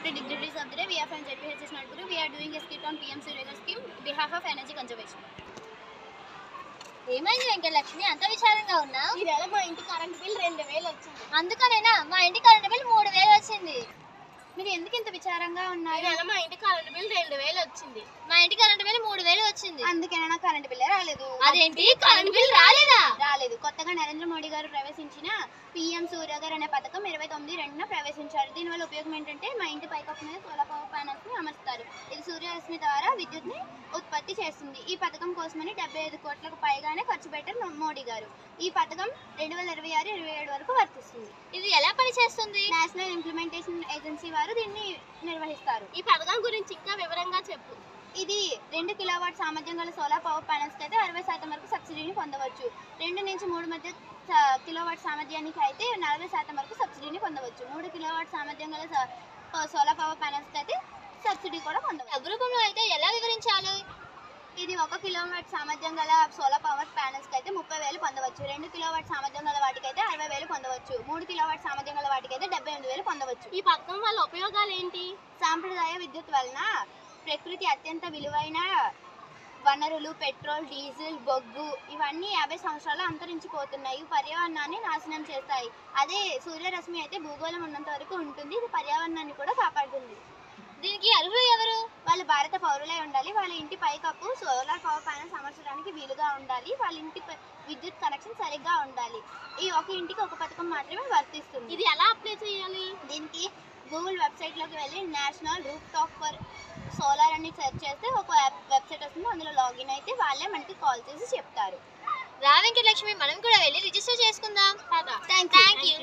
After dignitaries of the day, we are from JPHS Nagpur. We are doing a skit on PM Surya scheme on behalf of energy conservation. ఏమైంది వెంకటలక్ష్మి అంత విచారంగా ఉన్నావు? ఈ నెల మా ఇంటి కరెంట్ బిల్ 2000 వచ్చింది. అందుకనేనా మా ఇంటి కరెంట్ బిల్ 3000 వచ్చింది. మీరు ఎందుకు ఇంత విచారంగా ఉన్నారు? ఈ నెల మా ఇంటి కరెంట్ బిల్ 2000 వచ్చింది. మా ఇంటి కరెంట్ బిల్ 3000 వచ్చింది. అందుకేనా కరెంట్ బిల్ రాలేదు? అదేంటి కరెంట్ బిల్ రాలేదా? రాలేదు. కొత్తగా నరేంద్ర మోడీ గారు ప్రవేశించిన PM సూర్య గారు అనే పథకం 29/2న ప్రవేశించారు. దీనివల్ల ఉపయోగం ఏంటంటే మా ఇంటి పైకప్పు మీద సోలార్ పవర్ ప్యానెల్స్ ని అమర్చుతారు. ఇది సూర్యరశ్మి ద్వారా విద్యుత్ ని ఉత్పత్తి చేస్తుంది. ఈ పథకం కోసమని 75 కోట్లకు పైగానే ఖర్చు పెట్టారు మోడీ గారు. ఈ పథకం 2026-27 వరకు వర్తిస్తుంది. ఇది ఎలా పనిచేస్తుంది? నేషనల్ ఇంప్లిమెంటేషన్ ఏజెన్సీ వారు దీన్ని నిర్వహిస్తారు. ఈ పథకం గురించి ఇంకా వివరంగా చెప్పు. ఇది 2 కిలోవాట్ సామర్థ్యం గల సోలార్ పవర్ ప్యానెల్స్కి అయితే 60% వరకు సబ్సిడీని పొందవచ్చు. 2 నుంచి 3 మధ్య కిలోవాట్ సామర్థ్యానికి అయితే 40% వరకు సబ్సిడీని పొందవచ్చు. 3 కిలోవాట్ సామర్థ్యం గల సోలార్ పవర్ ప్యానెల్స్కి అయితే సబ్సిడీ కూడా పొందవచ్చు. రూపంలో అయితే ఎలా వివరించాలి? ఇది 1 కిలోవాట్ సామర్థ్యం గల సోలార్ పవర్ ప్యానెల్స్కి అయితే 30,000 పొందవచ్చు. 2 కిలోవాట్ సామర్థ్యం గల వాటికైతే 60,000 పొందవచ్చు. 3 కిలోవాట్ సామర్థ్యం గల వాటికైతే 78,000 పొందవచ్చు. ఈ పథకం వల్ల ఉపయోగాలు ఏంటి? సాంప్రదాయ విద్యుత్ వలన ప్రకృతి అత్యంత విలువైన వనరులు పెట్రోల్, డీజిల్, బొగ్గు ఇవన్నీ 50 సంవత్సరాలు అంతరించిపోతున్నాయి. పర్యావరణాన్ని నాశనం చేస్తాయి. అదే సూర్యరశ్మి అయితే భూగోళం ఉన్నంత వరకు ఉంటుంది. ఇది పర్యావరణాన్ని కూడా కాపాడుతుంది. దీనికి అర్హులు ఎవరు? వాళ్ళు భారత పౌరులై ఉండాలి. వాళ్ళ ఇంటి పైకప్పు సోలార్ పవర్ ప్యానెల్స్ అమర్చడానికి వీలుగా ఉండాలి. వాళ్ళ ఇంటి విద్యుత్ కనెక్షన్ సరిగ్గా ఉండాలి. ఈ ఒక ఇంటికి ఒక పథకం మాత్రమే వర్తిస్తుంది. ఇది ఎలా అప్లై చేయాలి? దీనికి గూగుల్ వెబ్సైట్లోకి వెళ్ళి national roof top for solar అని సెర్చ్ చేస్తే ఒక వెబ్సైట్ వస్తుంది. అందులో లాగిన్ అయితే వాళ్ళే మనకి కాల్ చేసి చెప్తారు. రా వెంకటలక్ష్మి, మనం కూడా వెళ్ళి రిజిస్టర్ చేసుకుందాం. Thank you.